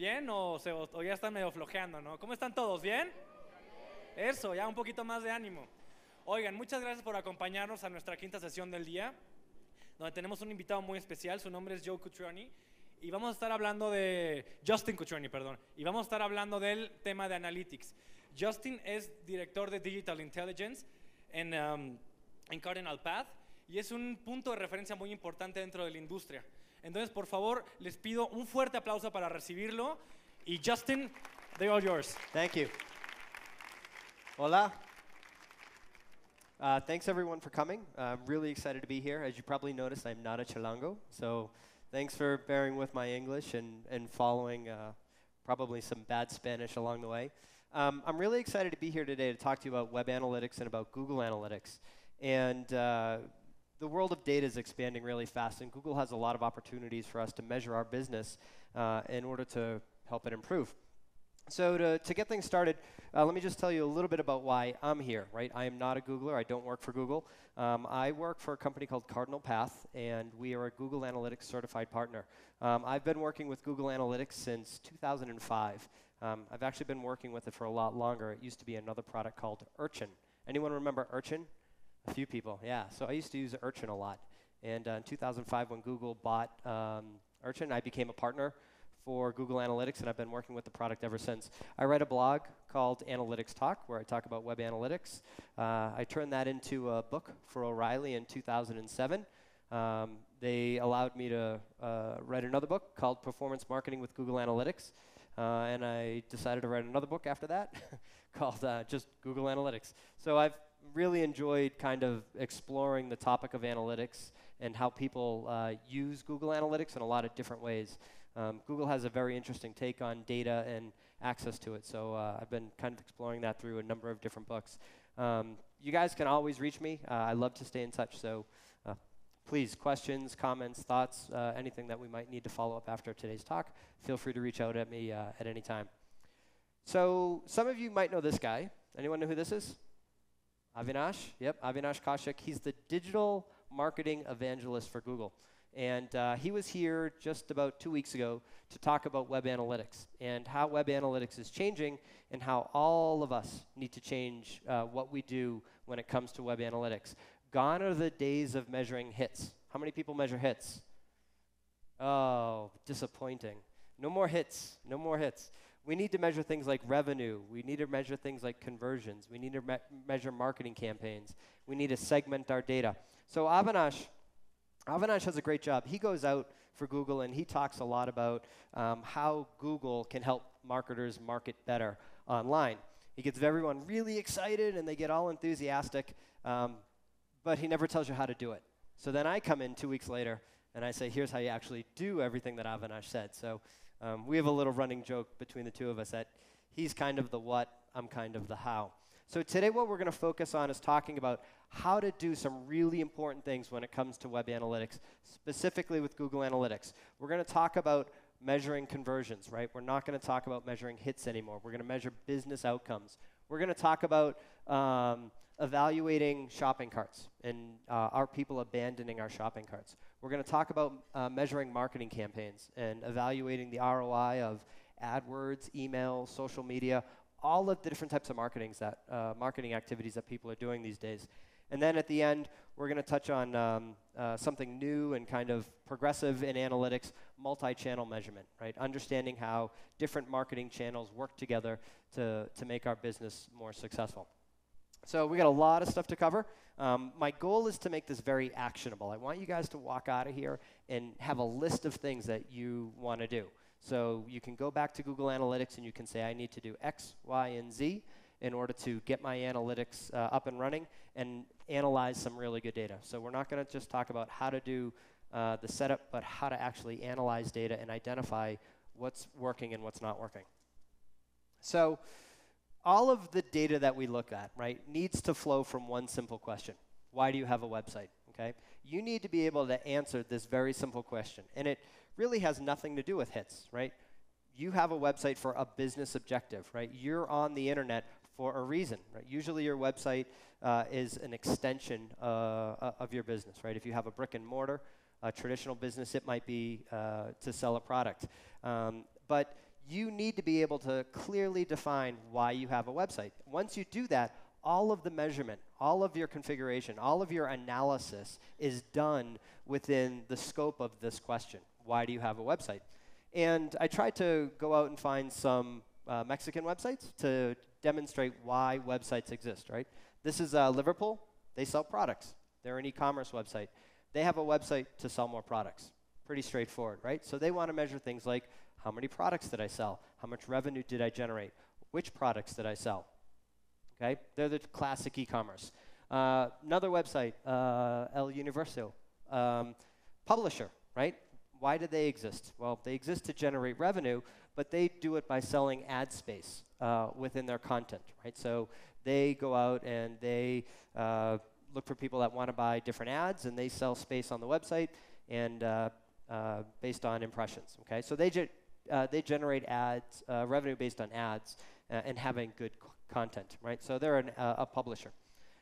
¿Bien o ya están medio flojeando, no? ¿Cómo están todos? ¿Bien? Eso, ya un poquito más de ánimo. Oigan, muchas gracias por acompañarnos a nuestra quinta sesión del día, donde tenemos un invitado muy especial. Su nombre es Cutroni. Y vamos a estar hablando de Justin Cutroni, perdón. Y vamos a estar hablando del tema de Analytics. Justin es director de Digital Intelligence en Cardinal Path y es un punto de referencia muy importante dentro de la industria. Entonces, por favor, les pido un fuerte aplauso para recibirlo. Y Justin, they're all yours. Thank you. Hola. Thanks everyone for coming. I'm really excited to be here. As you probably noticed, I'm not a Chilango, so thanks for bearing with my English and following probably some bad Spanish along the way. I'm really excited to be here today to talk to you about web analytics and about Google Analytics. And the world of data is expanding really fast, and Google has a lot of opportunities for us to measure our business in order to help it improve. So to get things started, let me just tell you a little bit about why I'm here, right? I am not a Googler. I don't work for Google. I work for a company called Cardinal Path, and we are a Google Analytics certified partner. I've been working with Google Analytics since 2005. I've actually been working with it for a lot longer. It used to be another product called Urchin. Anyone remember Urchin? A few people, yeah. So I used to use Urchin a lot. And in 2005, when Google bought Urchin, I became a partner for Google Analytics, and I've been working with the product ever since. I write a blog called Analytics Talk, where I talk about web analytics. I turned that into a book for O'Reilly in 2007. They allowed me to write another book called Performance Marketing with Google Analytics, and I decided to write another book after that called just Google Analytics. So I've really enjoyed kind of exploring the topic of analytics and how people use Google Analytics in a lot of different ways. Google has a very interesting take on data and access to it, so I've been kind of exploring that through a number of different books. You guys can always reach me. I love to stay in touch, so please, questions, comments, thoughts, anything that we might need to follow up after today's talk, feel free to reach out at me at any time. So some of you might know this guy. Anyone know who this is? Avinash? Yep, Avinash Kaushik. He's the digital marketing evangelist for Google. And he was here just about 2 weeks ago to talk about web analytics and how web analytics is changing and how all of us need to change what we do when it comes to web analytics. Gone are the days of measuring hits. How many people measure hits? Oh, disappointing. No more hits, no more hits. We need to measure things like revenue. We need to measure things like conversions. We need to measure marketing campaigns. We need to segment our data. So Avinash has a great job. He goes out for Google and he talks a lot about how Google can help marketers market better online. He gets everyone really excited and they get all enthusiastic, but he never tells you how to do it. So then I come in 2 weeks later and I say, here's how you actually do everything that Avinash said. So we have a little running joke between the two of us that he's kind of the what, I'm kind of the how. So today what we're going to focus on is talking about how to do some really important things when it comes to web analytics, specifically with Google Analytics. We're going to talk about measuring conversions, right? We're not going to talk about measuring hits anymore. We're going to measure business outcomes. We're going to talk about evaluating shopping carts and are people abandoning our shopping carts. We're going to talk about measuring marketing campaigns and evaluating the ROI of AdWords, email, social media, all of the different types of marketing activities that people are doing these days. And then at the end, we're going to touch on something new and kind of progressive in analytics, multi-channel measurement, right? Understanding how different marketing channels work together to make our business more successful. So we got a lot of stuff to cover. My goal is to make this very actionable. I want you guys to walk out of here and have a list of things that you want to do. So you can go back to Google Analytics and you can say, I need to do X, Y, and Z in order to get my analytics up and running and analyze some really good data. So we're not going to just talk about how to do the setup, but how to actually analyze data and identify what's working and what's not working. So all of the data that we look at, right, needs to flow from one simple question. Why do you have a website, okay? You need to be able to answer this very simple question. And it really has nothing to do with hits, right? You have a website for a business objective, right? You're on the internet for a reason, right? Usually your website is an extension of your business, right? If you have a brick and mortar, a traditional business, it might be to sell a product. But you need to be able to clearly define why you have a website. Once you do that, all of the measurement, all of your configuration, all of your analysis is done within the scope of this question. Why do you have a website? And I tried to go out and find some Mexican websites to demonstrate why websites exist, right? This is Liverpool. They sell products. They're an e-commerce website. They have a website to sell more products. Pretty straightforward, right? So they want to measure things like how many products did I sell? How much revenue did I generate? Which products did I sell? Okay, they're the classic e-commerce. Another website, El Universo, publisher, right? Why do they exist? Well, they exist to generate revenue, but they do it by selling ad space within their content, right? So they go out and they look for people that want to buy different ads, and they sell space on the website and based on impressions. Okay, so they generate ads revenue based on ads and having good content, right? So they're a publisher.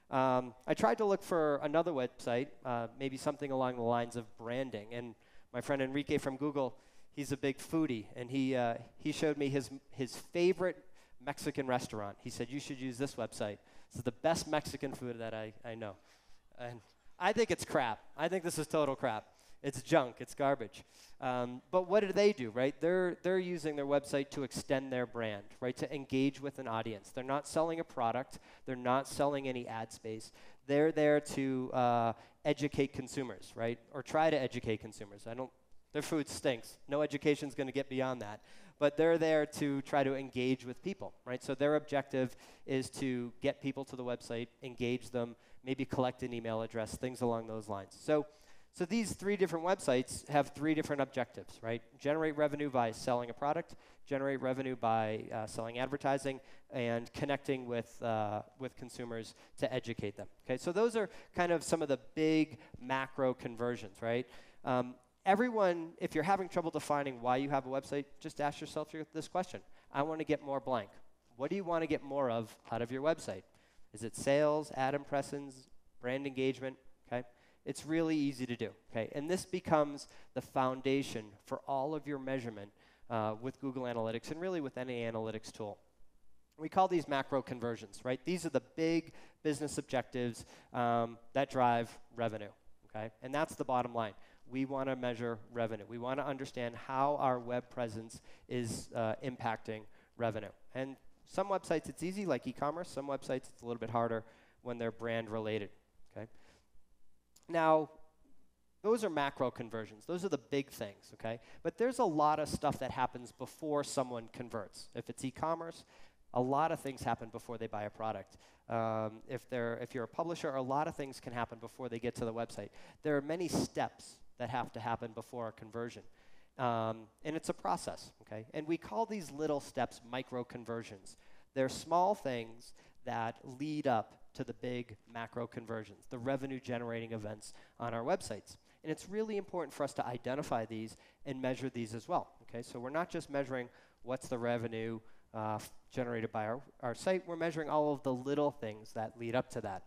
I tried to look for another website, maybe something along the lines of branding, and my friend Enrique from Google, he's a big foodie, and he showed me his favorite Mexican restaurant. He said, you should use this website. It's the best Mexican food that I know. And I think it's crap. I think this is total crap. It's junk. It's garbage. But what do, right? They're using their website to extend their brand, right? To engage with an audience. They're not selling a product. They're not selling any ad space. They're there to educate consumers, right? Or try to educate consumers. Their food stinks. No education's going to get beyond that. But they're there to try to engage with people, right? So their objective is to get people to the website, engage them, maybe collect an email address, things along those lines. So these three different websites have three different objectives, right? Generate revenue by selling a product, generate revenue by selling advertising, and connecting with consumers to educate them. Okay, so those are kind of some of the big macro conversions, right? Everyone, if you're having trouble defining why you have a website, just ask yourself this question. I want to get more blank. What do you want to get more of out of your website? Is it sales, ad impressions, brand engagement? Okay. It's really easy to do, okay? And this becomes the foundation for all of your measurement with Google Analytics and really with any analytics tool. We call these macro conversions, right? These are the big business objectives that drive revenue, okay? And that's the bottom line. We want to measure revenue. We want to understand how our web presence is impacting revenue. And some websites it's easy, like e-commerce. Some websites it's a little bit harder when they're brand related, okay? Now, those are macro conversions. Those are the big things, okay? But there's a lot of stuff that happens before someone converts. If it's e-commerce, a lot of things happen before they buy a product. If you're a publisher, a lot of things can happen before they get to the website. There are many steps that have to happen before a conversion. And it's a process, okay? And we call these little steps micro conversions. They're small things that lead up to the big macro conversions, the revenue generating events on our websites. And it's really important for us to identify these and measure these as well, okay? So we're not just measuring what's the revenue generated by our site, we're measuring all of the little things that lead up to that.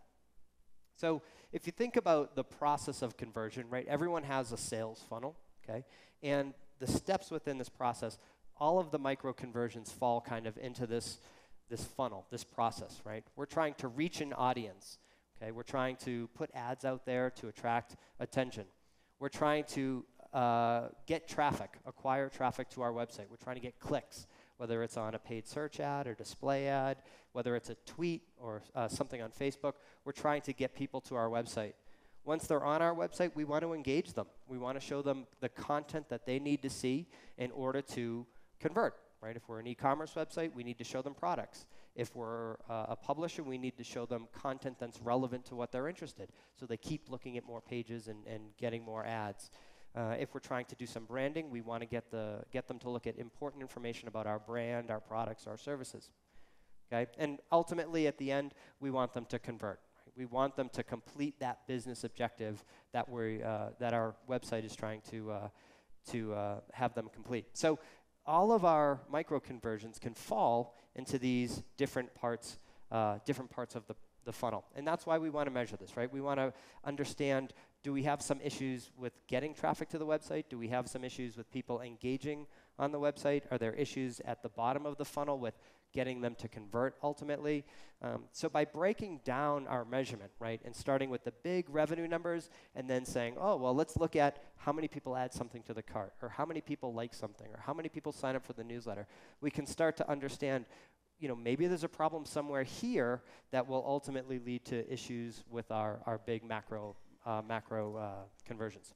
So if you think about the process of conversion, right, everyone has a sales funnel, okay? And the steps within this process, all of the micro conversions fall kind of into this funnel, this process, right? We're trying to reach an audience, okay? We're trying to put ads out there to attract attention. We're trying to get traffic, acquire traffic to our website. We're trying to get clicks, whether it's on a paid search ad or display ad, whether it's a tweet or something on Facebook. We're trying to get people to our website. Once they're on our website, we want to engage them. We want to show them the content that they need to see in order to convert, right? If we're an e-commerce website, we need to show them products. If we're a publisher, we need to show them content that's relevant to what they're interested, so they keep looking at more pages and getting more ads. If we're trying to do some branding, we want to get them to look at important information about our brand, our products, our services. Okay? And ultimately, at the end, we want them to convert. Right? We want them to complete that business objective that our website is trying to have them complete. So all of our micro conversions can fall into these different parts of the funnel. And that's why we want to measure this, right? We want to understand, do we have some issues with getting traffic to the website? Do we have some issues with people engaging on the website? Are there issues at the bottom of the funnel with getting them to convert ultimately? So by breaking down our measurement, right, and starting with the big revenue numbers and then saying, oh, well, let's look at how many people add something to the cart, or how many people like something, or how many people sign up for the newsletter, we can start to understand, maybe there's a problem somewhere here that will ultimately lead to issues with our big macro conversions.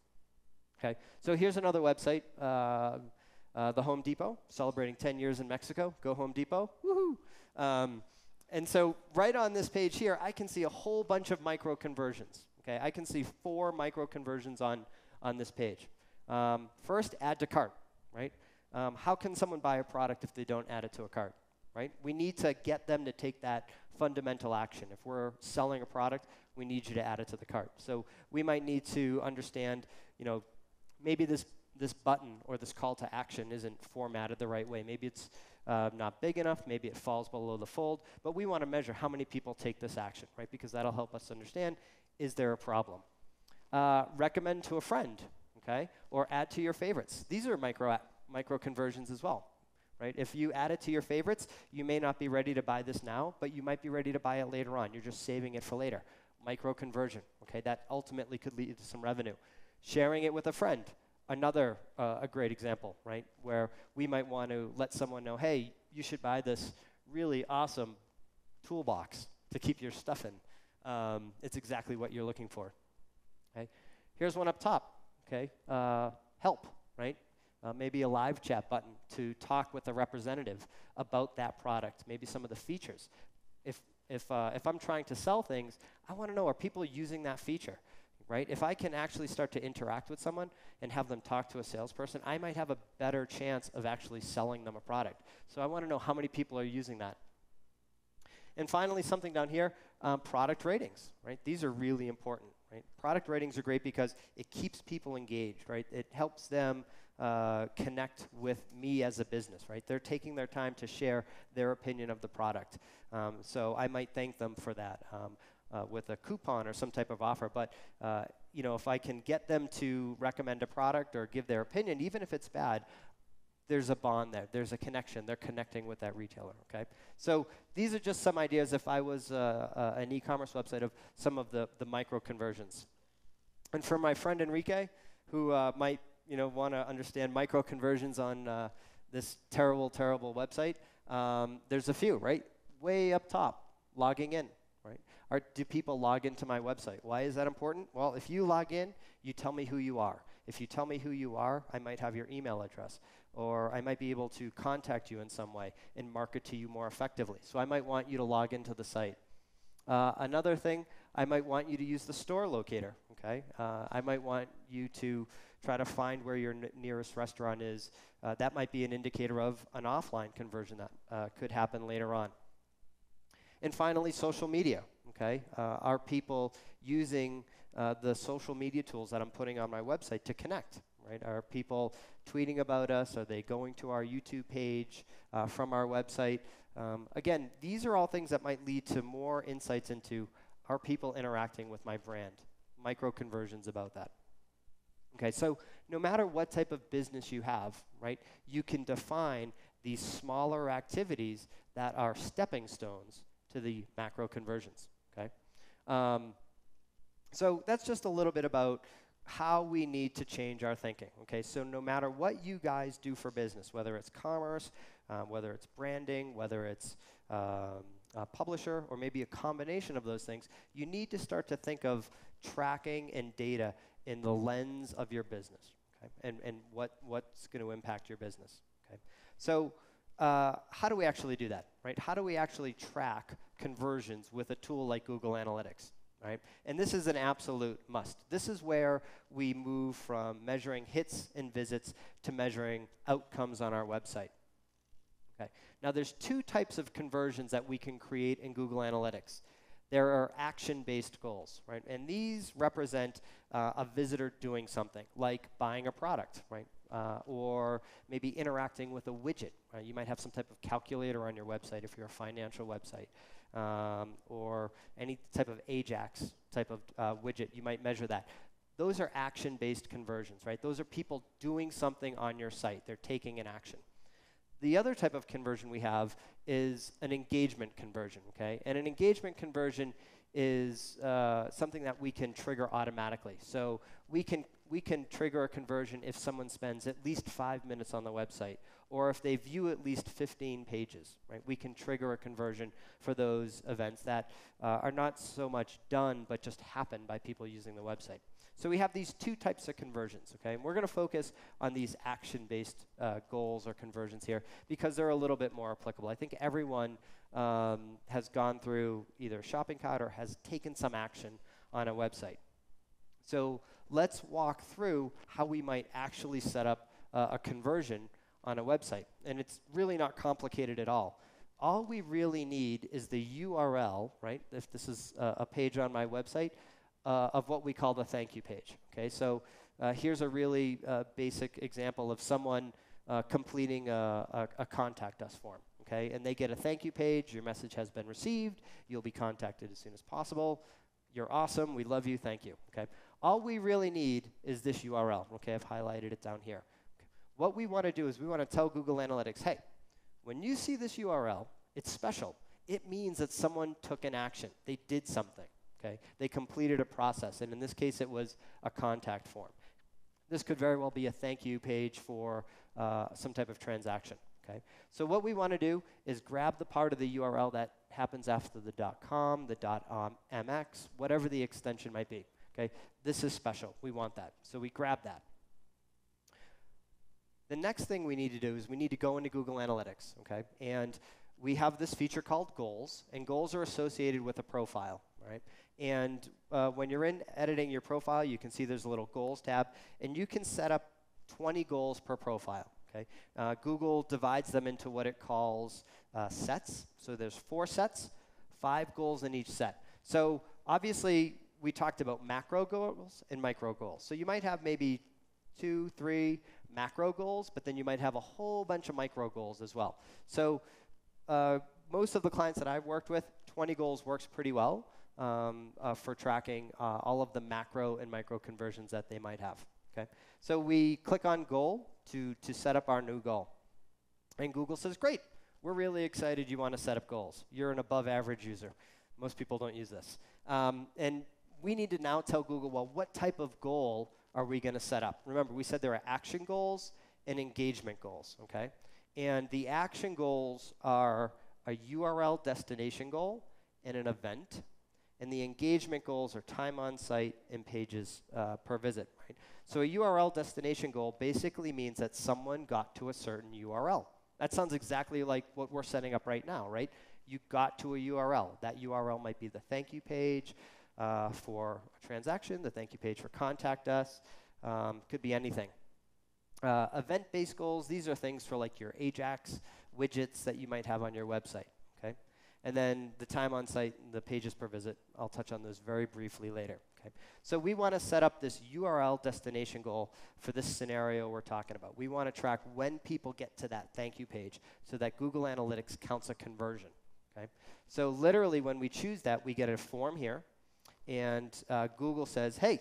Okay, so here's another website, the Home Depot, celebrating 10 years in Mexico. Go Home Depot, woohoo! And so right on this page here, I can see a whole bunch of micro conversions. Okay, I can see 4 micro conversions on this page. First, add to cart, right? How can someone buy a product if they don't add it to a cart, right? We need to get them to take that fundamental action. If we're selling a product, we need you to add it to the cart. So we might need to understand, maybe this button or this call to action isn't formatted the right way. Maybe it's not big enough, maybe it falls below the fold, but we want to measure how many people take this action, right? Because that'll help us understand, is there a problem? Recommend to a friend, okay? Or add to your favorites. These are micro conversions as well, right? If you add it to your favorites, you may not be ready to buy this now, but you might be ready to buy it later on. You're just saving it for later. Micro conversion, okay? That ultimately could lead to some revenue. Sharing it with a friend. Another a great example, right, where we might want to let someone know, hey, you should buy this really awesome toolbox to keep your stuff in. It's exactly what you're looking for. Okay, here's one up top. Okay, help, right? Maybe a live chat button to talk with a representative about that product. Maybe some of the features. If I'm trying to sell things, I want to know, are people using that feature? Right? If I can actually start to interact with someone and have them talk to a salesperson, I might have a better chance of actually selling them a product. So I want to know how many people are using that. And finally, something down here, product ratings, right? These are really important, right? Product ratings are great because it keeps people engaged, right? It helps them connect with me as a business, right? They're taking their time to share their opinion of the product. So I might thank them for that. With a coupon or some type of offer, but if I can get them to recommend a product or give their opinion, even if it's bad, there's a bond there. There's a connection. They're connecting with that retailer, okay? So these are just some ideas if I was an e-commerce website of some of the micro conversions. And for my friend Enrique, who might want to understand micro conversions on this terrible, terrible website, there's a few, right? Way up top, logging in. Do people log into my website? Why is that important? Well, if you log in, you tell me who you are. If you tell me who you are, I might have your email address, or I might be able to contact you in some way and market to you more effectively. So I might want you to log into the site. Another thing, I might want you to use the store locator, okay? I might want you to try to find where your nearest restaurant is. That might be an indicator of an offline conversion that could happen later on. And finally, social media. Okay, are people using the social media tools that I'm putting on my website to connect, right? Are people tweeting about us? Are they going to our YouTube page from our website? Again, these are all things that might lead to more insights into, are people interacting with my brand? Micro conversions about that. Okay, so no matter what type of business you have, right, you can define these smaller activities that are stepping stones to the macro conversions. Okay, so that's just a little bit about how we need to change our thinking. Okay, so no matter what you guys do for business, whether it's commerce, whether it's branding, whether it's a publisher, or maybe a combination of those things, you need to start to think of tracking and data in the lens of your business, okay, and what's going to impact your business. Okay, so how do we actually do that, right? How do we actually track conversions with a tool like Google Analytics, right? And this is an absolute must. This is where we move from measuring hits and visits to measuring outcomes on our website. Okay. Now there's 2 types of conversions that we can create in Google Analytics. There are action-based goals, right? And these represent a visitor doing something, like buying a product, right? or maybe interacting with a widget. You might have some type of calculator on your website if you're a financial website, or any type of Ajax type of widget. You might measure that. Those are action-based conversions, right? Those are people doing something on your site. They're taking an action. The other type of conversion we have is an engagement conversion, okay? And an engagement conversion is something that we can trigger automatically. So we can trigger a conversion if someone spends at least 5 minutes on the website, or if they view at least 15 pages, right? We can trigger a conversion for those events that are not so much done, but just happen by people using the website. So we have these two types of conversions, okay? And we're going to focus on these action-based goals or conversions here because they're a little bit more applicable. I think everyone has gone through either a shopping cart or has taken some action on a website. So let's walk through how we might actually set up a conversion on a website. And it's really not complicated at all. All we really need is the URL, right? If this is a page on my website, of what we call the thank you page. Okay, so here's a really basic example of someone completing a contact us form. Okay, and they get a thank you page. Your message has been received. You'll be contacted as soon as possible. You're awesome. We love you. Thank you. Okay, all we really need is this URL. Okay, I've highlighted it down here. Okay. What we want to do is we want to tell Google Analytics, hey, when you see this URL, it's special. It means that someone took an action. They did something. Okay, they completed a process, and in this case, it was a contact form. This could very well be a thank you page for some type of transaction. Okay, so what we want to do is grab the part of the URL that happens after the .com, the .mx, whatever the extension might be. Okay, this is special. We want that, so we grab that. The next thing we need to do is we need to go into Google Analytics. Okay, and we have this feature called goals, and goals are associated with a profile. Right? And when you're in editing your profile, you can see there's a little goals tab, and you can set up 20 goals per profile. Okay? Google divides them into what it calls sets. So there's 4 sets, 5 goals in each set. So obviously, we talked about macro goals and micro goals. So you might have maybe 2, 3 macro goals, but then you might have a whole bunch of micro goals as well. So most of the clients that I've worked with, 20 goals works pretty well. For tracking all of the macro and micro conversions that they might have. Okay, so we click on goal to set up our new goal, and Google says, "Great, we're really excited you want to set up goals. You're an above-average user. Most people don't use this, and we need to now tell Google, well, what type of goal are we going to set up? Remember, we said there are action goals and engagement goals. Okay, and the action goals are a URL destination goal and an event. And the engagement goals are time on site and pages per visit, right? So a URL destination goal basically means that someone got to a certain URL. That sounds exactly like what we're setting up right now, right? You got to a URL. That URL might be the thank you page for a transaction, the thank you page for contact us, could be anything. Event-based goals, these are things for like your Ajax widgets that you might have on your website. And then the time on site, the pages per visit, I'll touch on those very briefly later. Okay? So we want to set up this URL destination goal for this scenario we're talking about. We want to track when people get to that thank you page so that Google Analytics counts a conversion. Okay? So literally when we choose that, we get a form here, and Google says, hey,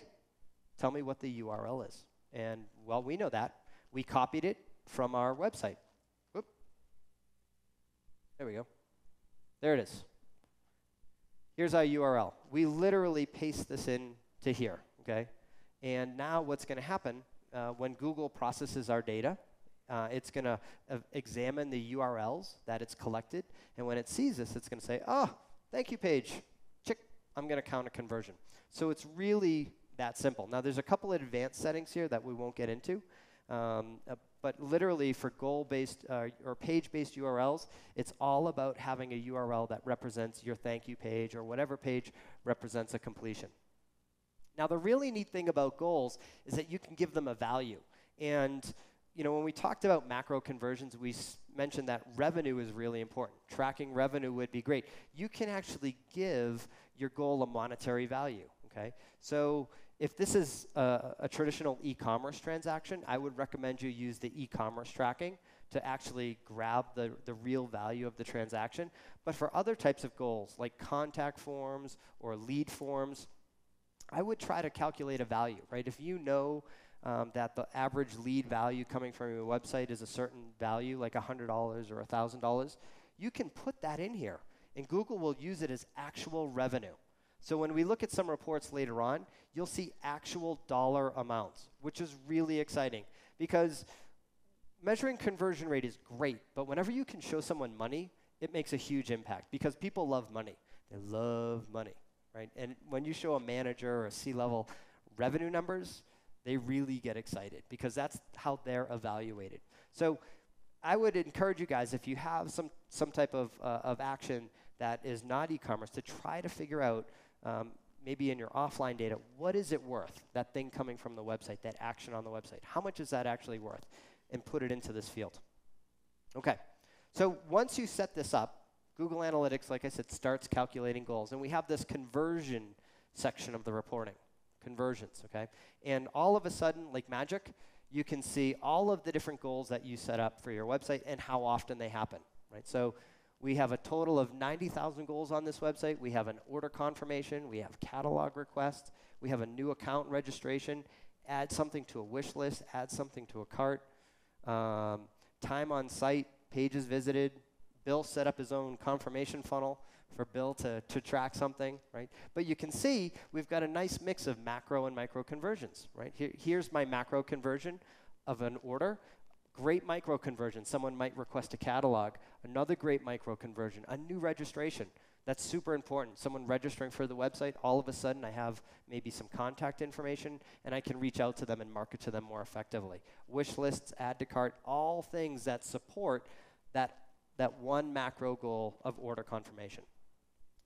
tell me what the URL is. And, well, we know that. We copied it from our website. Whoop. There we go. There it is. Here's our URL. We literally paste this in to here, okay? And now what's going to happen when Google processes our data, it's going to examine the URLs that it's collected. And when it sees this, it's going to say, oh, thank you page. Check. I'm going to count a conversion. So it's really that simple. Now, there's a couple of advanced settings here that we won't get into. But literally for goal-based or page-based URLs, it's all about having a URL that represents your thank you page or whatever page represents a completion. Now, the really neat thing about goals is that you can give them a value. And you know, when we talked about macro conversions, we mentioned that revenue is really important. Tracking revenue would be great. You can actually give your goal a monetary value. Okay, so If this is a traditional e-commerce transaction, I would recommend you use the e-commerce tracking to actually grab the real value of the transaction. But for other types of goals, like contact forms or lead forms, I would try to calculate a value, right? If you know that the average lead value coming from your website is a certain value, like $100 or $1,000, you can put that in here, and Google will use it as actual revenue. So when we look at some reports later on, you'll see actual dollar amounts, which is really exciting, because measuring conversion rate is great, but whenever you can show someone money, it makes a huge impact, because people love money. They love money, right? And when you show a manager or a C-level revenue numbers, they really get excited, because that's how they're evaluated. So I would encourage you guys, if you have some type of action that is not e-commerce, to try to figure out, maybe in your offline data, what is it worth, that thing coming from the website, that action on the website? How much is that actually worth? And put it into this field. Okay, so once you set this up, Google Analytics, like I said, starts calculating goals. And we have this conversion section of the reporting, conversions, okay? And all of a sudden, like magic, you can see all of the different goals that you set up for your website and how often they happen, right? So we have a total of 90,000 goals on this website. We have an order confirmation. We have catalog requests. We have a new account registration. Add something to a wish list. Add something to a cart. Time on site, pages visited. Bill set up his own confirmation funnel for Bill to track something, right? But you can see we've got a nice mix of macro and micro conversions, right? Here's my macro conversion of an order. Great micro conversion. Someone might request a catalog. Another great micro conversion, a new registration. That's super important. Someone registering for the website, all of a sudden I have maybe some contact information, and I can reach out to them and market to them more effectively. Wish lists, add to cart, all things that support that one macro goal of order confirmation.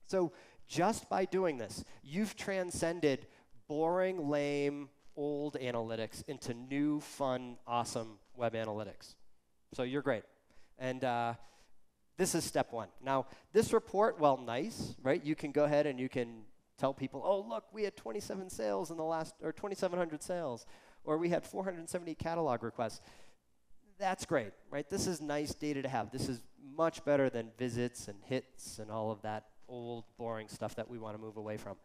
So just by doing this, you've transcended boring, lame, old analytics into new, fun, awesome web analytics. So you're great. And this is step one. Now, this report, well, nice, right? You can go ahead and you can tell people, oh, look, we had 27 sales in the last, or 2,700 sales, or we had 470 catalog requests. That's great, right? This is nice data to have. This is much better than visits and hits and all of that old, boring stuff that we want to move away from.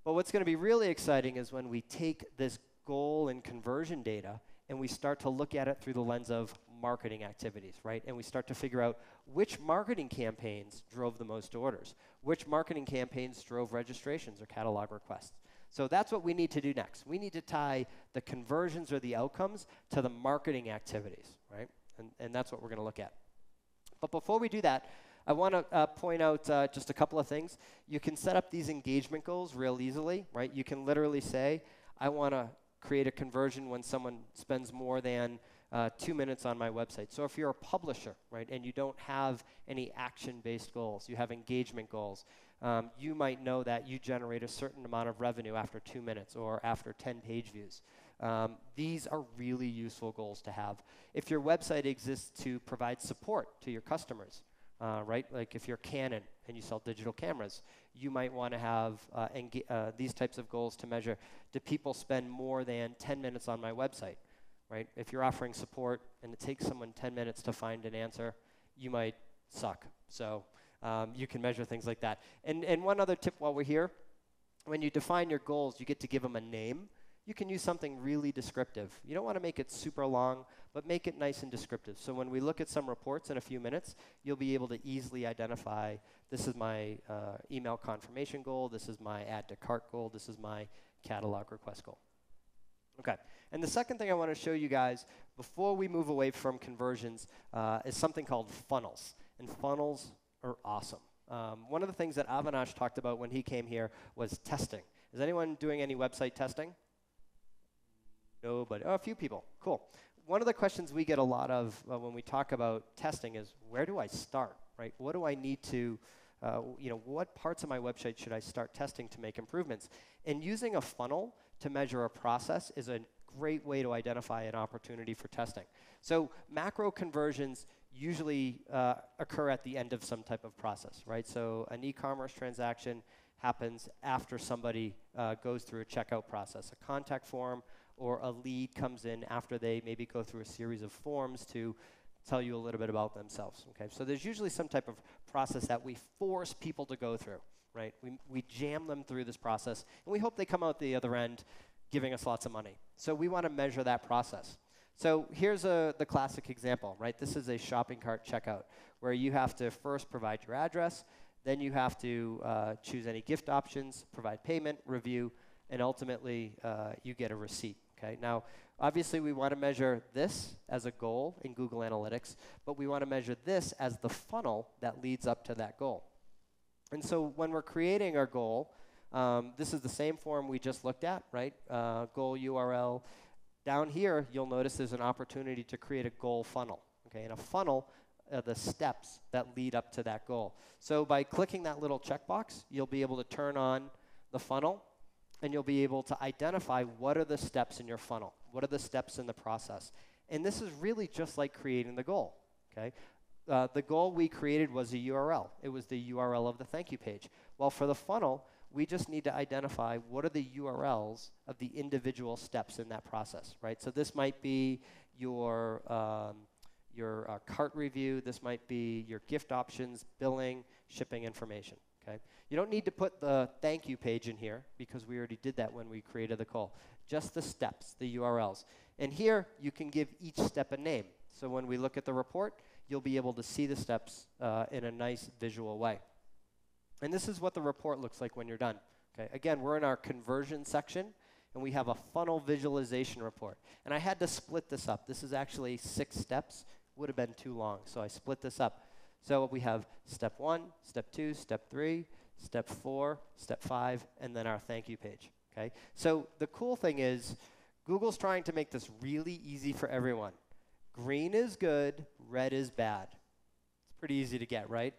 But what's going to be really exciting is when we take this goal and conversion data and we start to look at it through the lens of marketing activities, right? And we start to figure out which marketing campaigns drove the most orders, which marketing campaigns drove registrations or catalog requests. So that's what we need to do next. We need to tie the conversions or the outcomes to the marketing activities, right? And that's what we're going to look at. But before we do that, I want to point out just a couple of things. You can set up these engagement goals real easily, right? You can literally say, I want to create a conversion when someone spends more than 2 minutes on my website. So if you're a publisher, right, and you don't have any action-based goals, you have engagement goals, you might know that you generate a certain amount of revenue after 2 minutes or after 10 page views. These are really useful goals to have. If your website exists to provide support to your customers, right? Like if you're Canon and you sell digital cameras, you might want to have these types of goals to measure, do people spend more than 10 minutes on my website, right? If you're offering support and it takes someone 10 minutes to find an answer, you might suck. So you can measure things like that. And one other tip while we're here, when you define your goals, you get to give them a name. You can use something really descriptive. You don't want to make it super long, but make it nice and descriptive. So when we look at some reports in a few minutes, you'll be able to easily identify, this is my email confirmation goal, this is my add to cart goal, this is my catalog request goal. Okay, and the second thing I want to show you guys before we move away from conversions is something called funnels. And funnels are awesome. One of the things that Avinash talked about when he came here was testing. Is anyone doing any website testing? Nobody. Oh, a few people. Cool. One of the questions we get a lot of when we talk about testing is, where do I start, right? What do I need to, what parts of my website should I start testing to make improvements? And using a funnel to measure a process is a great way to identify an opportunity for testing. So macro conversions usually occur at the end of some type of process, right? So an e-commerce transaction happens after somebody goes through a checkout process. A contact form or a lead comes in after they maybe go through a series of forms to tell you a little bit about themselves. Okay, so there's usually some type of process that we force people to go through, right? We jam them through this process, and we hope they come out the other end giving us lots of money. So we want to measure that process. So here's the classic example, right? This is a shopping cart checkout where you have to first provide your address, then you have to choose any gift options, provide payment, review, and ultimately you get a receipt. Okay? Now, obviously we want to measure this as a goal in Google Analytics, but we want to measure this as the funnel that leads up to that goal. And so when we're creating our goal, this is the same form we just looked at, right? Goal URL. Down here, you'll notice there's an opportunity to create a goal funnel. Okay? And a funnel are the steps that lead up to that goal. So by clicking that little checkbox, you'll be able to turn on the funnel, and you'll be able to identify what are the steps in your funnel, what are the steps in the process. And this is really just like creating the goal, okay? The goal we created was a URL. It was the URL of the thank you page. Well, for the funnel, we just need to identify what are the URLs of the individual steps in that process, right? So this might be your cart review. This might be your gift options, billing, shipping information. Okay? You don't need to put the thank you page in here because we already did that when we created the goal. Just the steps, the URLs. And here, you can give each step a name. So when we look at the report, you'll be able to see the steps in a nice visual way. And this is what the report looks like when you're done. Okay? Again, we're in our conversion section, and we have a funnel visualization report. And I had to split this up. This is actually 6 steps. Would have been too long, so I split this up. So we have step 1, step 2, step 3, step 4, step 5, and then our thank you page. Okay? So the cool thing is Google's trying to make this really easy for everyone. Green is good, red is bad. It's pretty easy to get, right?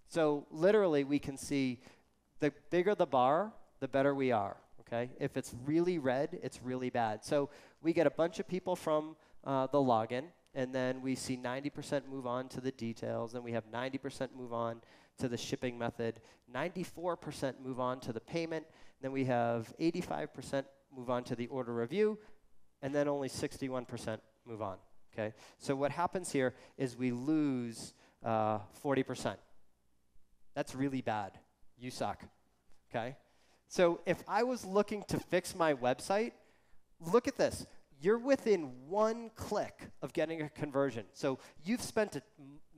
So literally we can see the bigger the bar, the better we are. Okay? If it's really red, it's really bad. So we get a bunch of people from the login, and then we see 90% move on to the details, and we have 90% move on to the shipping method, 94% move on to the payment, then we have 85% move on to the order review, and then only 61% move on. Okay? So what happens here is we lose 40%. That's really bad. You suck. Okay? So if I was looking to fix my website, look at this. You're within 1 click of getting a conversion. So you've spent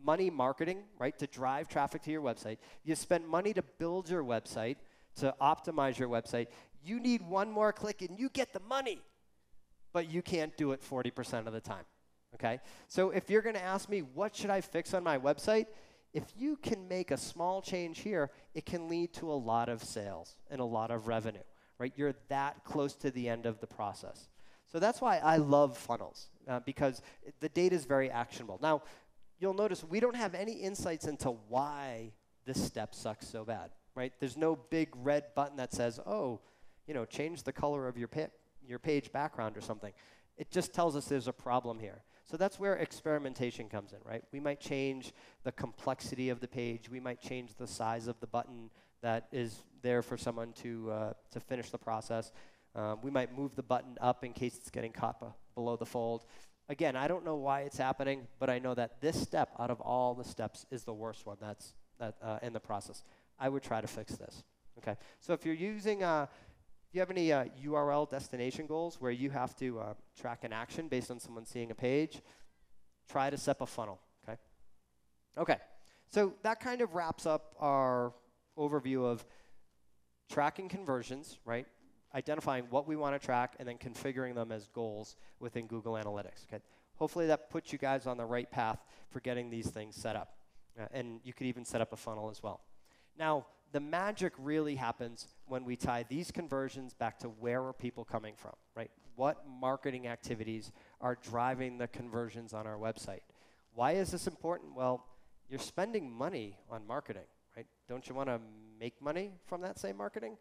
money marketing, right, to drive traffic to your website. You spent money to build your website, to optimize your website. You need 1 more click and you get the money, but you can't do it 40% of the time, okay? So if you're going to ask me, what should I fix on my website? If you can make a small change here, it can lead to a lot of sales and a lot of revenue, right? You're that close to the end of the process. So that's why I love funnels, because the data is very actionable. Now, you'll notice we don't have any insights into why this step sucks so bad, right? There's no big red button that says, oh, you know, change the color of your page background or something. It just tells us there's a problem here. So that's where experimentation comes in, right? We might change the complexity of the page. We might change the size of the button that is there for someone to finish the process. We might move the button up in case it's getting caught below the fold. Again, I don't know why it's happening, but I know that this step out of all the steps is the worst one that's in the process. I would try to fix this. Okay. So if you're using, do you have any URL destination goals where you have to track an action based on someone seeing a page? Try to set up a funnel. Okay. Okay. So that kind of wraps up our overview of tracking conversions, right? Identifying what we want to track and then configuring them as goals within Google Analytics. Okay? Hopefully that puts you guys on the right path for getting these things set up. And you could even set up a funnel as well. Now, the magic really happens when we tie these conversions back to where are people coming from, right? What marketing activities are driving the conversions on our website? Why is this important? Well, you're spending money on marketing, right? Don't you want to make money from that same marketing?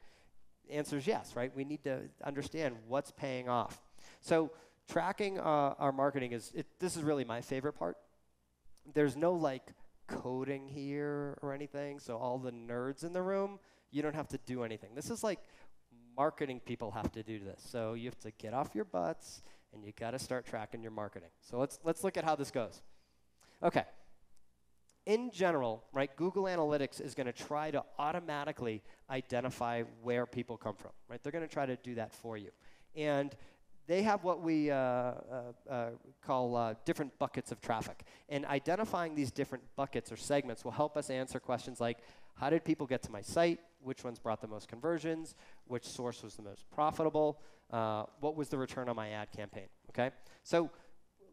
The answer is yes, right? We need to understand what's paying off. So tracking our marketing this is really my favorite part. There's no like coding here or anything. So all the nerds in the room, you don't have to do anything. This is like marketing people have to do this. So you have to get off your butts and you got to start tracking your marketing. So let's look at how this goes. Okay. In general, right, Google Analytics is going to try to automatically identify where people come from, right? They're going to try to do that for you. And they have what we call different buckets of traffic. And identifying these different buckets or segments will help us answer questions like, how did people get to my site? Which ones brought the most conversions? Which source was the most profitable? What was the return on my ad campaign, okay? So,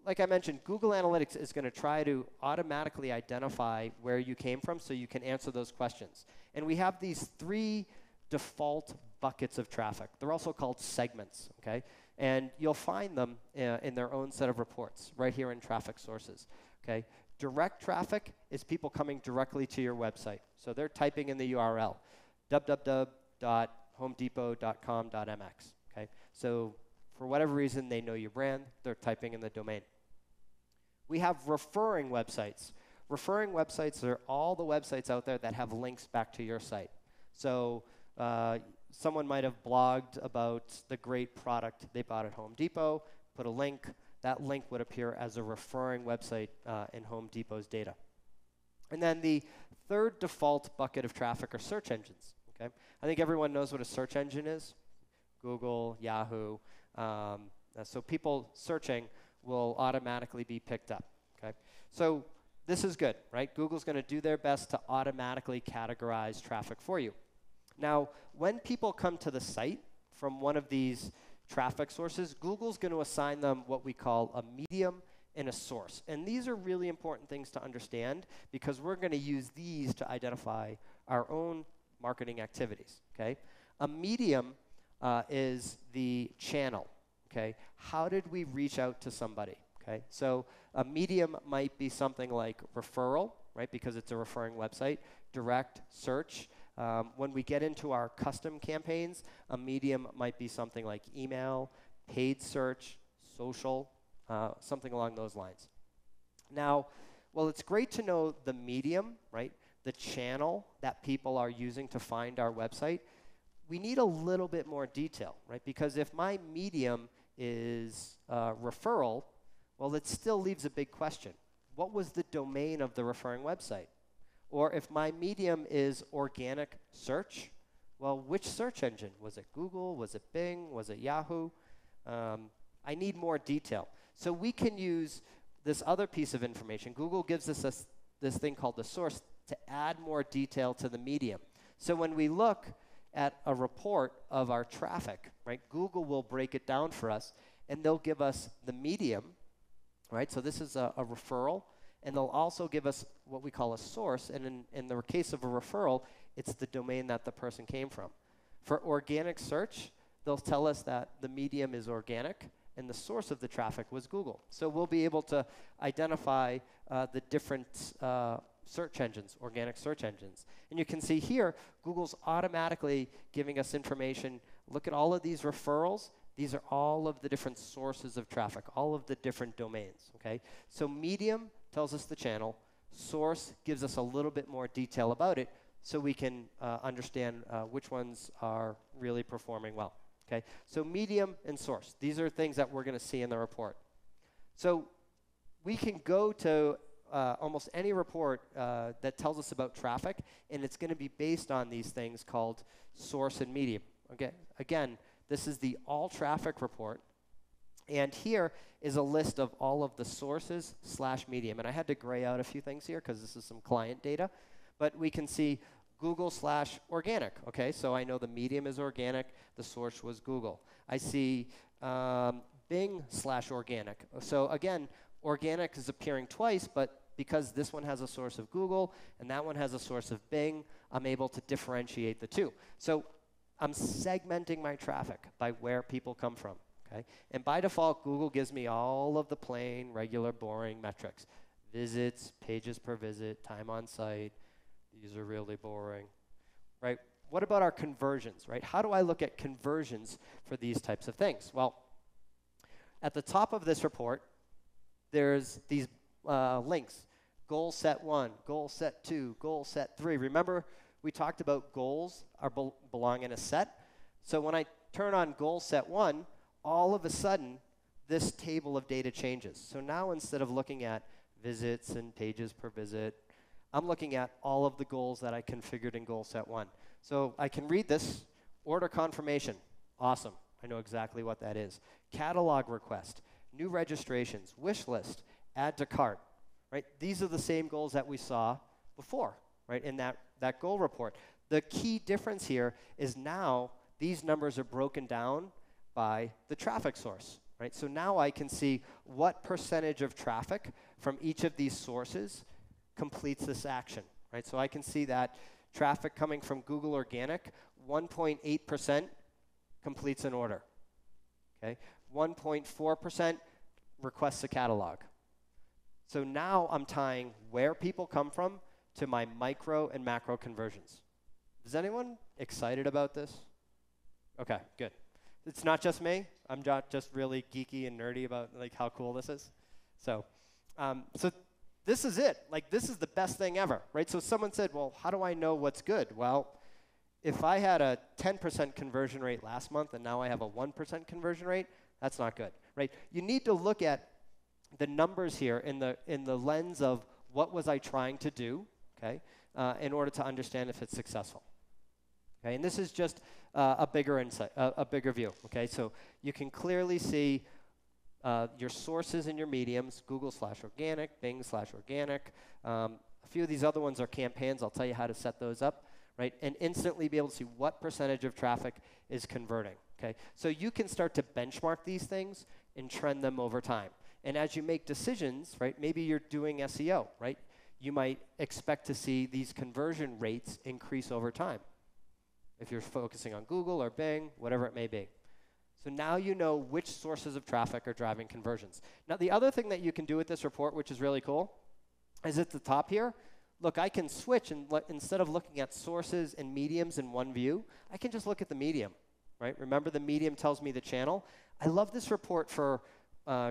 like I mentioned, Google Analytics is going to try to automatically identify where you came from so you can answer those questions. And we have these 3 default buckets of traffic. They're also called segments, okay? And you'll find them in their own set of reports right here in traffic sources, okay? Direct traffic is people coming directly to your website. So they're typing in the URL, www.homedepot.com.mx, okay? So for whatever reason, they know your brand, they're typing in the domain. We have referring websites. Referring websites are all the websites out there that have links back to your site. So someone might have blogged about the great product they bought at Home Depot, put a link. That link would appear as a referring website in Home Depot's data. And then the third default bucket of traffic are search engines. Okay? I think everyone knows what a search engine is. Google, Yahoo. So people searching will automatically be picked up. Okay? So this is good, right? Google's going to do their best to automatically categorize traffic for you. Now, when people come to the site from one of these traffic sources, Google's going to assign them what we call a medium and a source. And these are really important things to understand because we're going to use these to identify our own marketing activities, okay? A medium is the channel, okay? How did we reach out to somebody, okay? So a medium might be something like referral, right, because it's a referring website, direct search. When we get into our custom campaigns, a medium might be something like email, paid search, social, something along those lines. Now, well, it's great to know the medium, right, the channel that people are using to find our website. We need a little bit more detail, right, because if my medium is referral, well, it still leaves a big question. What was the domain of the referring website? Or if my medium is organic search, well, which search engine? Was it Google? Was it Bing? Was it Yahoo? I need more detail. So we can use this other piece of information. Google gives us this thing called the source to add more detail to the medium. So when we look at a report of our traffic, right, Google will break it down for us, and they'll give us the medium, right? So this is a referral. And they'll also give us what we call a source. And in the case of a referral, it's the domain that the person came from. For organic search, they'll tell us that the medium is organic and the source of the traffic was Google. So we'll be able to identify the different search engines, organic search engines. And you can see here, Google's automatically giving us information. Look at all of these referrals. These are all of the different sources of traffic, all of the different domains, okay? So medium tells us the channel. Source gives us a little bit more detail about it so we can understand which ones are really performing well, okay? So medium and source, these are things that we're going to see in the report. So we can go to almost any report that tells us about traffic, and it's going to be based on these things called source and medium, okay? Again, this is the all traffic report. And here is a list of all of the sources / medium. And I had to gray out a few things here because this is some client data. But we can see Google / organic. Okay, so I know the medium is organic. The source was Google. I see Bing / organic. So again, organic is appearing twice, but because this one has a source of Google and that one has a source of Bing, I'm able to differentiate the two. So I'm segmenting my traffic by where people come from. Okay? And by default, Google gives me all of the plain, regular, boring metrics. Visits, pages per visit, time on site. These are really boring. Right? What about our conversions? Right? How do I look at conversions for these types of things? Well, at the top of this report, there's these links. Goal set 1, goal set 2, goal set 3. Remember, we talked about goals belong in a set. So when I turn on goal set 1, all of a sudden, this table of data changes. So now instead of looking at visits and pages per visit, I'm looking at all of the goals that I configured in goal set 1. So I can read this, order confirmation, awesome. I know exactly what that is. Catalog request, new registrations, wish list, add to cart, right? These are the same goals that we saw before, right, in that goal report. The key difference here is now these numbers are broken down by the traffic source, right? So now I can see what percentage of traffic from each of these sources completes this action, right? So I can see that traffic coming from Google Organic, 1.8% completes an order, okay? 1.4% requests a catalog. So now I'm tying where people come from to my micro and macro conversions. Is anyone excited about this? Okay, good. It's not just me. I'm not just really geeky and nerdy about like how cool this is. So this is it. Like, this is the best thing ever, right? So someone said, well, how do I know what's good? Well, if I had a 10% conversion rate last month and now I have a 1% conversion rate, that's not good, right? You need to look at the numbers here in the lens of what was I trying to do, okay, in order to understand if it's successful. Okay, and this is just a bigger insight, a bigger view. Okay, so you can clearly see your sources and your mediums: Google/organic, Bing/organic. A few of these other ones are campaigns. I'll tell you how to set those up, right? And instantly be able to see what percentage of traffic is converting. Okay, so you can start to benchmark these things and trend them over time. And as you make decisions, right? Maybe you're doing SEO, right? You might expect to see these conversion rates increase over time, if you're focusing on Google or Bing, whatever it may be. So now you know which sources of traffic are driving conversions. Now, the other thing that you can do with this report, which is really cool, is at the top here, look, I can switch, and instead of looking at sources and mediums in one view, I can just look at the medium, right? Remember, the medium tells me the channel. I love this report for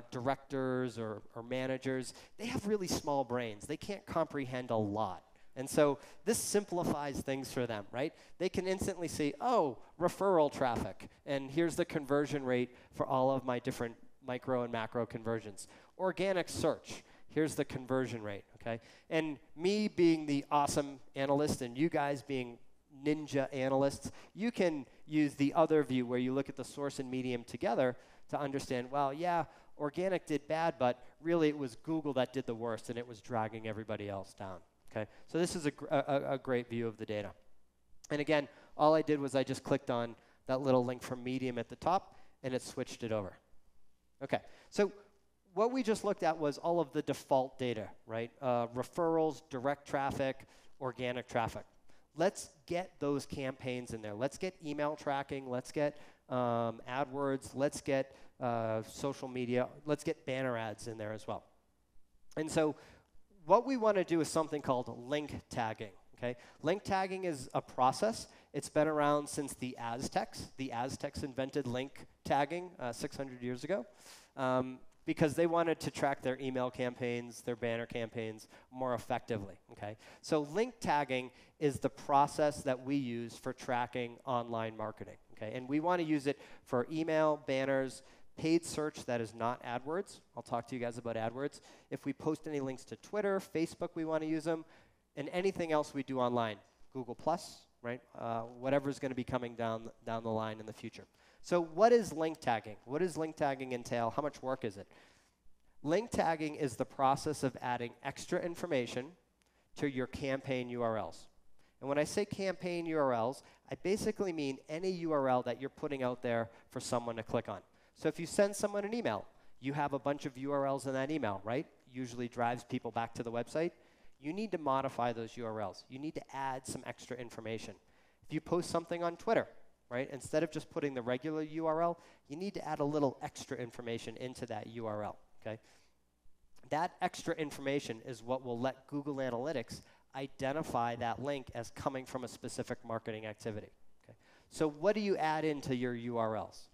directors or managers. They have really small brains. They can't comprehend a lot. And so this simplifies things for them, right? They can instantly see, oh, referral traffic, and here's the conversion rate for all of my different micro and macro conversions. Organic search, here's the conversion rate, okay? And me being the awesome analyst and you guys being ninja analysts, you can use the other view where you look at the source and medium together to understand, well, yeah, organic did bad, but really it was Google that did the worst, and it was dragging everybody else down. Okay, so this is a great view of the data. And again, all I did was I just clicked on that little link from Medium at the top, and it switched it over. Okay, so what we just looked at was all of the default data, right? Referrals, direct traffic, organic traffic. Let's get those campaigns in there. Let's get email tracking. Let's get AdWords. Let's get social media. Let's get banner ads in there as well. And so what we want to do is something called link tagging, okay? Link tagging is a process. It's been around since the Aztecs. The Aztecs invented link tagging 600 years ago because they wanted to track their email campaigns, their banner campaigns more effectively, okay? So link tagging is the process that we use for tracking online marketing, okay? And we want to use it for email, banners, paid search that is not AdWords. I'll talk to you guys about AdWords. If we post any links to Twitter, Facebook, we want to use them, and anything else we do online, Google+, right? Whatever's going to be coming down the line in the future. So what is link tagging? What does link tagging entail? How much work is it? Link tagging is the process of adding extra information to your campaign URLs. And when I say campaign URLs, I basically mean any URL that you're putting out there for someone to click on. So if you send someone an email, you have a bunch of URLs in that email, right? Usually drives people back to the website. You need to modify those URLs. You need to add some extra information. If you post something on Twitter, right, instead of just putting the regular URL, you need to add a little extra information into that URL, okay? That extra information is what will let Google Analytics identify that link as coming from a specific marketing activity, okay? So what do you add into your URLs?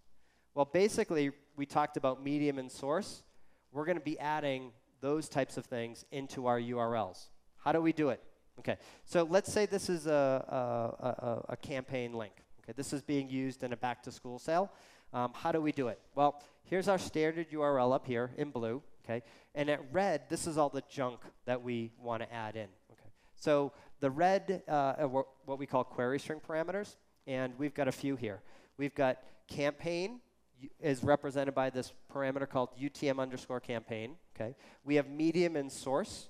Well, basically, we talked about medium and source. We're going to be adding those types of things into our URLs. How do we do it? Okay, so let's say this is a campaign link. Okay, this is being used in a back-to-school sale. How do we do it? Well, here's our standard URL up here in blue. Okay, and at red, this is all the junk that we want to add in. Okay, so the red are what we call query string parameters, and we've got a few here. We've got campaign is represented by this parameter called UTM_campaign. Okay, we have medium and source.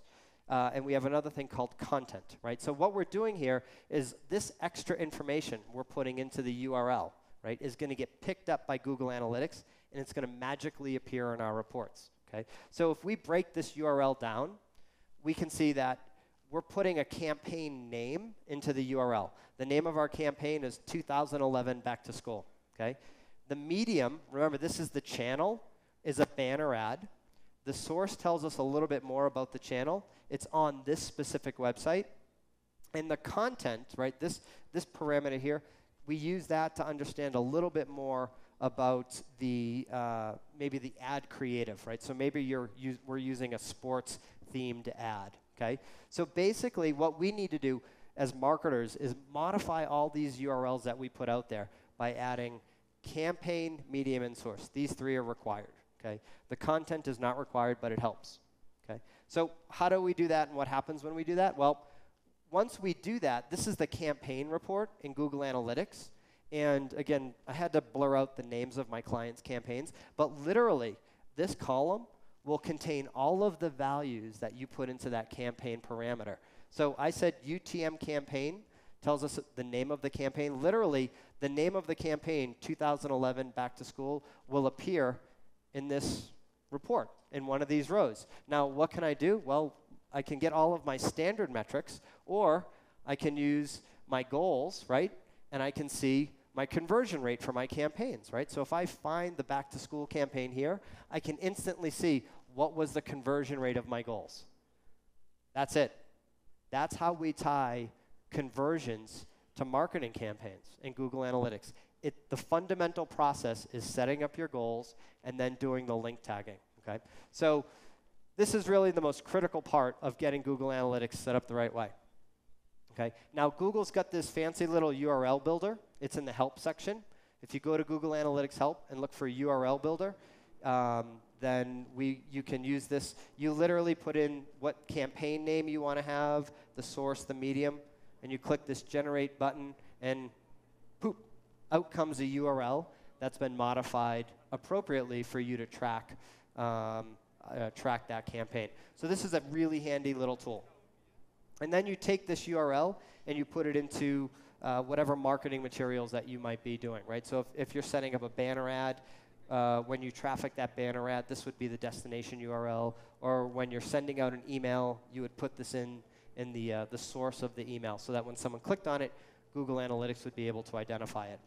And we have another thing called content, right? So what we're doing here is this extra information we're putting into the URL, right, is going to get picked up by Google Analytics, and it's going to magically appear in our reports, okay? So if we break this URL down, we can see that we're putting a campaign name into the URL. The name of our campaign is 2011 Back to School, okay? The medium, remember this is the channel, is a banner ad. The source tells us a little bit more about the channel. It's on this specific website. And the content, right, this parameter here, we use that to understand a little bit more about the maybe the ad creative, right? So maybe we're using a sports-themed ad, okay? So basically what we need to do as marketers is modify all these URLs that we put out there by adding campaign, medium, and source. These three are required. Okay. The content is not required, but it helps. Okay. So how do we do that, and what happens when we do that? Well, once we do that, this is the campaign report in Google Analytics. And again, I had to blur out the names of my clients' campaigns, but literally, this column will contain all of the values that you put into that campaign parameter. So I said UTM campaign tells us the name of the campaign. Literally, the name of the campaign, 2011 Back to School, will appear in this report, in one of these rows. Now, what can I do? Well, I can get all of my standard metrics, or I can use my goals, right? And I can see my conversion rate for my campaigns, right? So if I find the back-to-school campaign here, I can instantly see what was the conversion rate of my goals. That's it. That's how we tie conversions to marketing campaigns in Google Analytics. The fundamental process is setting up your goals and then doing the link tagging, okay? So this is really the most critical part of getting Google Analytics set up the right way, okay? Now, Google's got this fancy little URL builder. It's in the help section. If you go to Google Analytics help and look for URL builder, then you can use this. You literally put in what campaign name you want to have, the source, the medium, and you click this generate button, and poop, out comes a URL that's been modified appropriately for you to track that campaign. So this is a really handy little tool. And then you take this URL and you put it into whatever marketing materials that you might be doing, right? So if you're setting up a banner ad, when you traffic that banner ad, this would be the destination URL. Or when you're sending out an email, you would put this in the source of the email so that when someone clicked on it, Google Analytics would be able to identify it.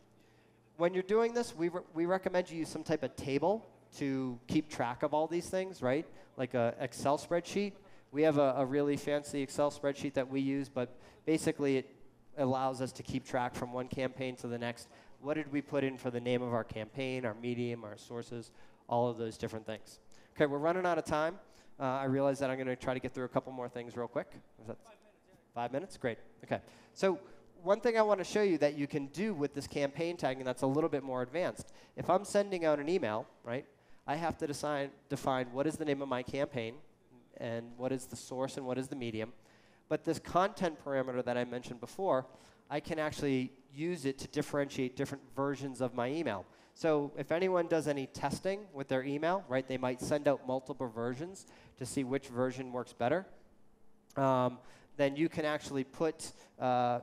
When you're doing this, we recommend you use some type of table to keep track of all these things, right? Like an Excel spreadsheet. We have a really fancy Excel spreadsheet that we use, but basically it allows us to keep track from one campaign to the next. What did we put in for the name of our campaign, our medium, our sources, all of those different things. Okay, we're running out of time. I realize that I'm going to try to get through a couple more things real quick. Is that 5 minutes? Yeah. 5 minutes? Great. Okay. So one thing I want to show you that you can do with this campaign tagging that's a little bit more advanced. If I'm sending out an email, right, I have to define what is the name of my campaign and what is the source and what is the medium. But this content parameter that I mentioned before, I can actually use it to differentiate different versions of my email. So if anyone does any testing with their email, right, they might send out multiple versions to see which version works better. Then you can actually put a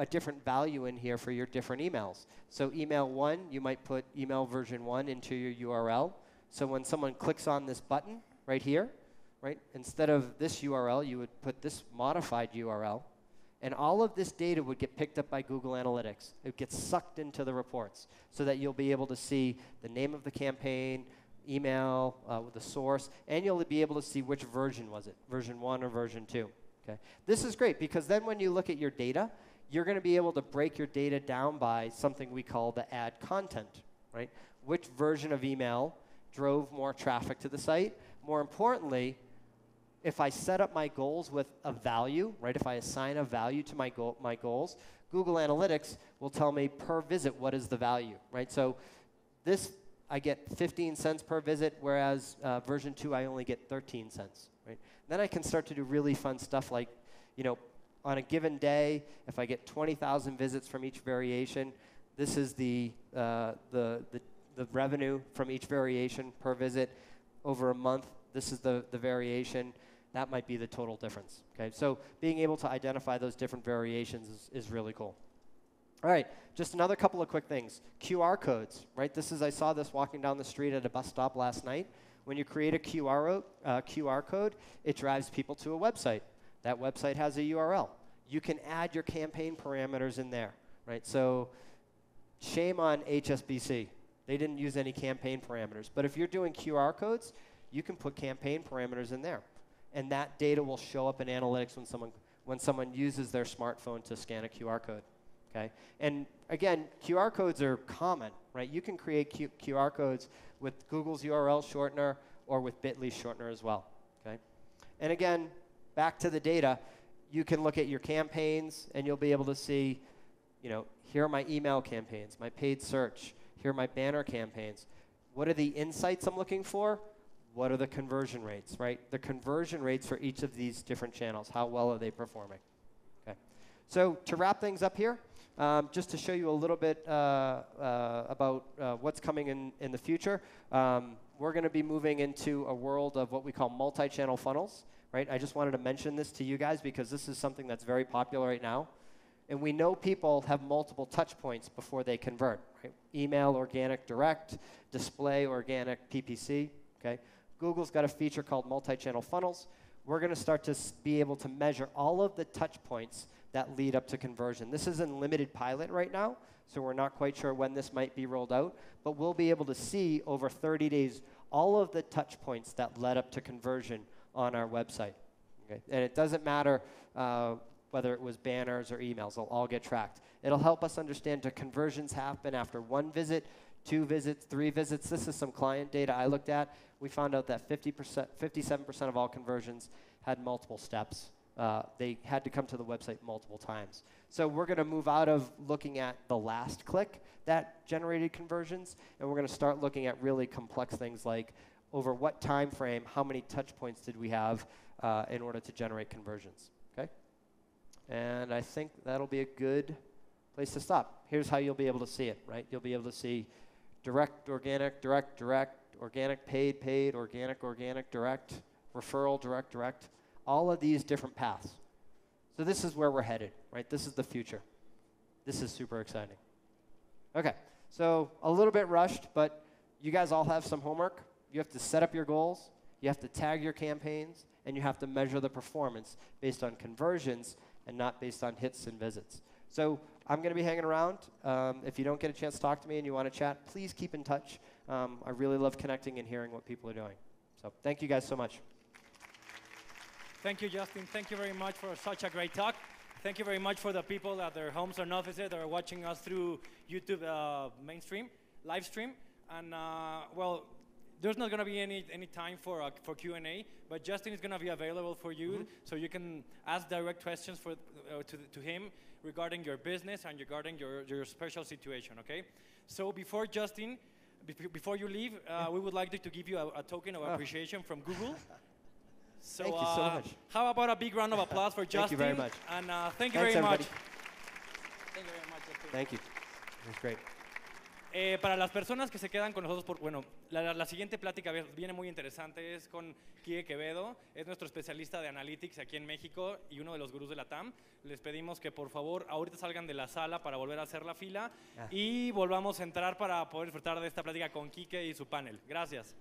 different value in here for your different emails. So email 1, you might put email version 1 into your URL. So when someone clicks on this button right here, right, instead of this URL, you would put this modified URL. And all of this data would get picked up by Google Analytics. It gets sucked into the reports so that you'll be able to see the name of the campaign, email, with the source, and you'll be able to see which version was it, version 1 or version 2. Okay. This is great because then when you look at your data, you're going to be able to break your data down by something we call the ad content, right? Which version of email drove more traffic to the site? More importantly, if I set up my goals with a value, right, if I assign a value to my goals, Google Analytics will tell me per visit what is the value, right? So this, I get 15 cents per visit, whereas version 2, I only get 13 cents, right? Then I can start to do really fun stuff like, you know, on a given day, if I get 20,000 visits from each variation, this is the revenue from each variation per visit. Over a month, this is the variation. That might be the total difference, okay? So being able to identify those different variations is really cool. All right, just another couple of quick things. QR codes, right? I saw this walking down the street at a bus stop last night. When you create a QR code, it drives people to a website. That website has a URL. You can add your campaign parameters in there, right? So shame on HSBC. They didn't use any campaign parameters. But if you're doing QR codes, you can put campaign parameters in there. And that data will show up in analytics when someone uses their smartphone to scan a QR code. Okay? And again, QR codes are common, right? You can create QR codes with Google's URL shortener or with Bitly shortener as well. Okay? And again, back to the data, you can look at your campaigns and you'll be able to see, you know, here are my email campaigns, my paid search, here are my banner campaigns. What are the insights I'm looking for? What are the conversion rates, right? The conversion rates for each of these different channels, how well are they performing? Okay. So to wrap things up here, just to show you a little bit about what's coming in the future, we're going to be moving into a world of what we call multi-channel funnels, right? I just wanted to mention this to you guys because this is something that's very popular right now. And we know people have multiple touch points before they convert, right? Email, organic, direct, display, organic, PPC, okay? Google's got a feature called multi-channel funnels. We're going to start to be able to measure all of the touch points that lead up to conversion. This is in limited pilot right now, so we're not quite sure when this might be rolled out, but we'll be able to see over 30 days all of the touch points that led up to conversion on our website. Okay? And it doesn't matter whether it was banners or emails, they'll all get tracked. It'll help us understand do conversions happen after 1 visit, 2 visits, 3 visits. This is some client data I looked at. We found out that 57% of all conversions had multiple steps. They had to come to the website multiple times. So we're going to move out of looking at the last click that generated conversions, and we're going to start looking at really complex things like over what time frame, how many touch points did we have in order to generate conversions. Okay? And I think that'll be a good place to stop. Here's how you'll be able to see it, right? You'll be able to see direct, organic, direct, direct, organic, paid, paid, organic, organic, direct, referral, direct, direct, all of these different paths. So this is where we're headed, right? This is the future. This is super exciting. Okay, so a little bit rushed, but you guys all have some homework. You have to set up your goals, you have to tag your campaigns, and you have to measure the performance based on conversions and not based on hits and visits. So I'm going to be hanging around. If you don't get a chance to talk to me and you want to chat, please keep in touch. I really love connecting and hearing what people are doing. So thank you guys so much. Thank you, Justin. Thank you very much for such a great talk. Thank you very much for the people at their homes and offices that are watching us through YouTube live stream. And well, there's not going to be any time for Q&A, but Justin is going to be available for you, so you can ask direct questions to him regarding your business and regarding your special situation. Okay. So before Justin, before you leave, we would like to give you a token of appreciation from Google. So, thank you so much. How about a big round of applause for Justin? Thank you very much. And thank you Thanks, very much. everybody. Thank you very much, Justin. Thank you. It was great. Para las personas que se quedan con nosotros, bueno, la siguiente plática viene muy interesante, es con Quique Quevedo, es nuestro especialista de Analytics aquí en México y uno de los gurús de la TAM. Les pedimos que por favor ahorita salgan de la sala para volver a hacer la fila y volvamos a entrar para poder disfrutar de esta plática con Quique y su panel. Gracias.